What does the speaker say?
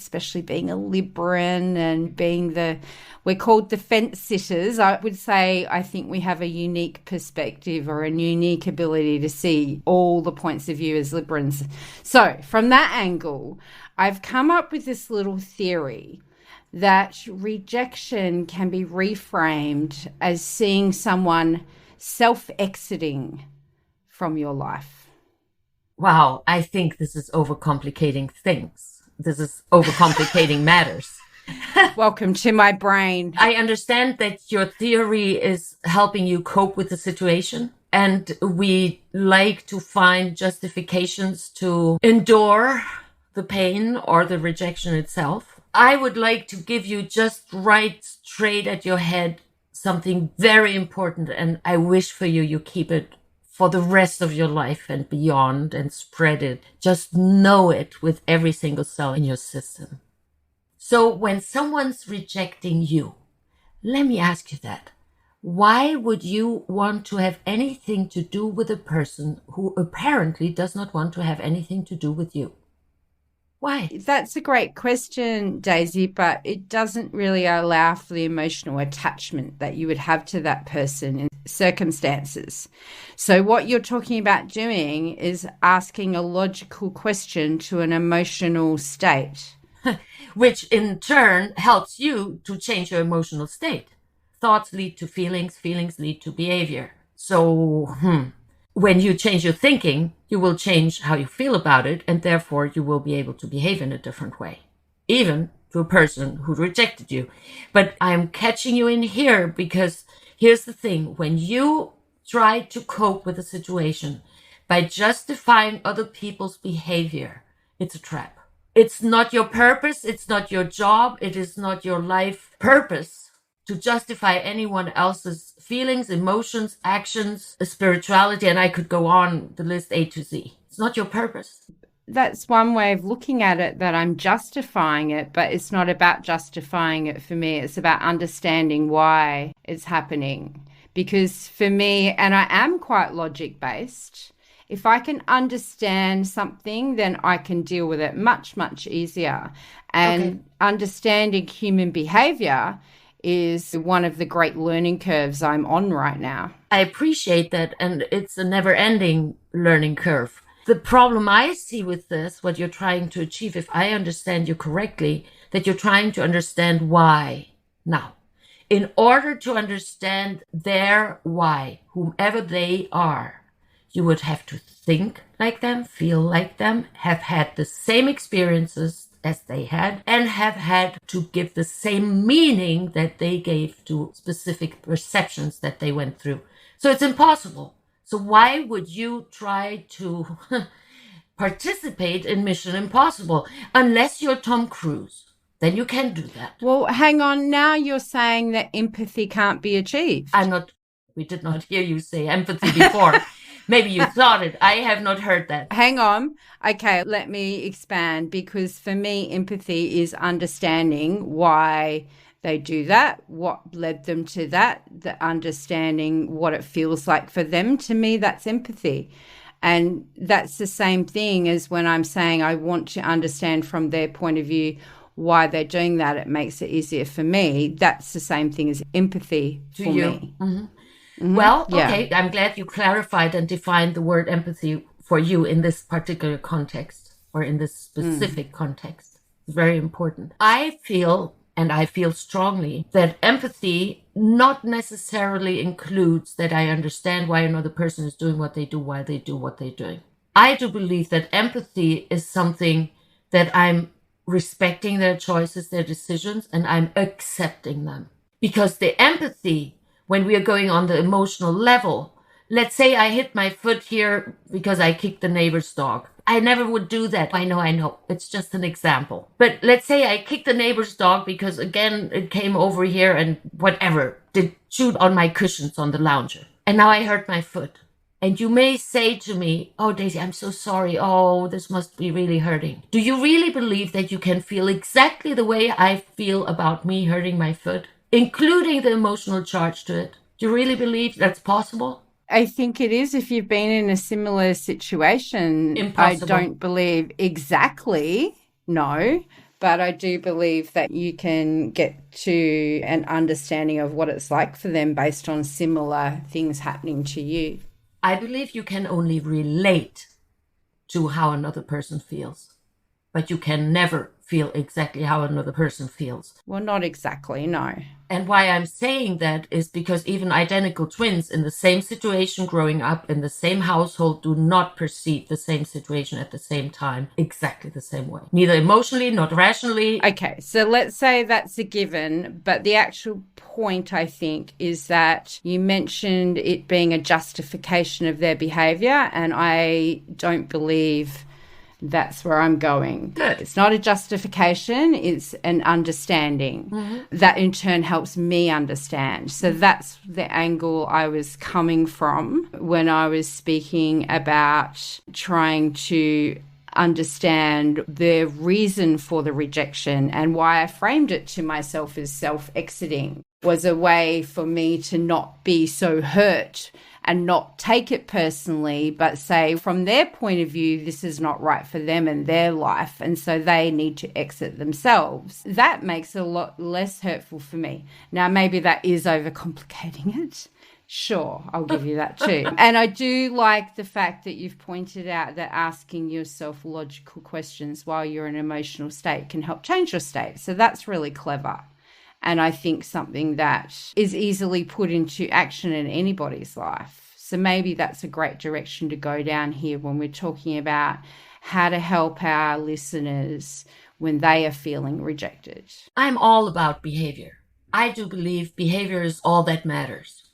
especially being a Libran and we're called the fence sitters. I would say I think we have a unique perspective or a unique ability to see all the points of view as Librans. So from that angle, I've come up with this little theory that rejection can be reframed as seeing someone self-exiting from your life. Wow, I think this is overcomplicating things. This is overcomplicating matters. Welcome to my brain. I understand that your theory is helping you cope with the situation, and we like to find justifications to endure the pain or the rejection itself. I would like to give you just right straight at your head something very important, and I wish for you keep it for the rest of your life and beyond and spread it. Just know it with every single cell in your system. So when someone's rejecting you, let me ask you that. Why would you want to have anything to do with a person who apparently does not want to have anything to do with you? Why? That's a great question, Daisy, but it doesn't really allow for the emotional attachment that you would have to that person in circumstances. So what you're talking about doing is asking a logical question to an emotional state. Which in turn helps you to change your emotional state. Thoughts lead to feelings, feelings lead to behavior. So, when you change your thinking, you will change how you feel about it, and therefore you will be able to behave in a different way, even to a person who rejected you. But I'm catching you in here because here's the thing. When you try to cope with a situation by justifying other people's behavior, it's a trap. It's not your purpose. It's not your job. It is not your life purpose to justify anyone else's feelings, emotions, actions, spirituality, and I could go on the list A to Z. It's not your purpose. That's one way of looking at it, that I'm justifying it, but it's not about justifying it for me. It's about understanding why it's happening. Because for me, and I am quite logic-based, if I can understand something, then I can deal with it much, much easier. And understanding human behavior is one of the great learning curves I'm on right now. I appreciate that, and it's a never-ending learning curve. The problem I see with this, what you're trying to achieve, if I understand you correctly, that you're trying to understand why. Now, in order to understand their why, whomever they are, you would have to think like them, feel like them, have had the same experiences as they had, and have had to give the same meaning that they gave to specific perceptions that they went through. So it's impossible. So why would you try to participate in Mission Impossible? Unless you're Tom Cruise, then you can do that. Well, hang on. Now you're saying that empathy can't be achieved. We did not hear you say empathy before. Maybe you thought it. I have not heard that. Hang on. Okay, let me expand, because for me, empathy is understanding why they do that, what led them to that, the understanding what it feels like for them. To me, that's empathy. And that's the same thing as when I'm saying I want to understand from their point of view why they're doing that. It makes it easier for me. That's the same thing as empathy for me. Mm-hmm. Mm-hmm. Well, okay, yeah. I'm glad you clarified and defined the word empathy for you in this particular context, or in this specific context. It's very important. I feel strongly that empathy not necessarily includes that I understand why another person is doing what they do, why they do what they're doing. I do believe that empathy is something that I'm respecting their choices, their decisions, and I'm accepting them. Because the empathy, when we are going on the emotional level, let's say I hit my foot here because I kicked the neighbor's dog. I never would do that. I know. It's just an example. But let's say I kicked the neighbor's dog because, again, it came over here and whatever, did chewed on my cushions on the lounger. And now I hurt my foot. And you may say to me, oh, Daisy, I'm so sorry. Oh, this must be really hurting. Do you really believe that you can feel exactly the way I feel about me hurting my foot, including the emotional charge to it? Do you really believe that's possible? I think it is if you've been in a similar situation. Impossible. I don't believe exactly, no, But I do believe that you can get to an understanding of what it's like for them based on similar things happening to you. I believe you can only relate to how another person feels, but you can never feel exactly how another person feels. Well, not exactly, no. And why I'm saying that is because even identical twins in the same situation growing up in the same household do not perceive the same situation at the same time exactly the same way. Neither emotionally, not rationally. Okay, so let's say that's a given, but the actual point, I think, is that you mentioned it being a justification of their behavior, and I don't believe that's where I'm going. Good. It's not a justification, it's an understanding that in turn helps me understand. So that's the angle I was coming from when I was speaking about trying to understand the reason for the rejection, and why I framed it to myself as self-exiting was a way for me to not be so hurt and not take it personally, but say from their point of view, this is not right for them and their life, and so they need to exit themselves. That makes it a lot less hurtful for me. Now, maybe that is overcomplicating it. Sure, I'll give you that too. And I do like the fact that you've pointed out that asking yourself logical questions while you're in an emotional state can help change your state. So that's really clever. And I think something that is easily put into action in anybody's life. So maybe that's a great direction to go down here when we're talking about how to help our listeners when they are feeling rejected. I'm all about behavior. I do believe behavior is all that matters.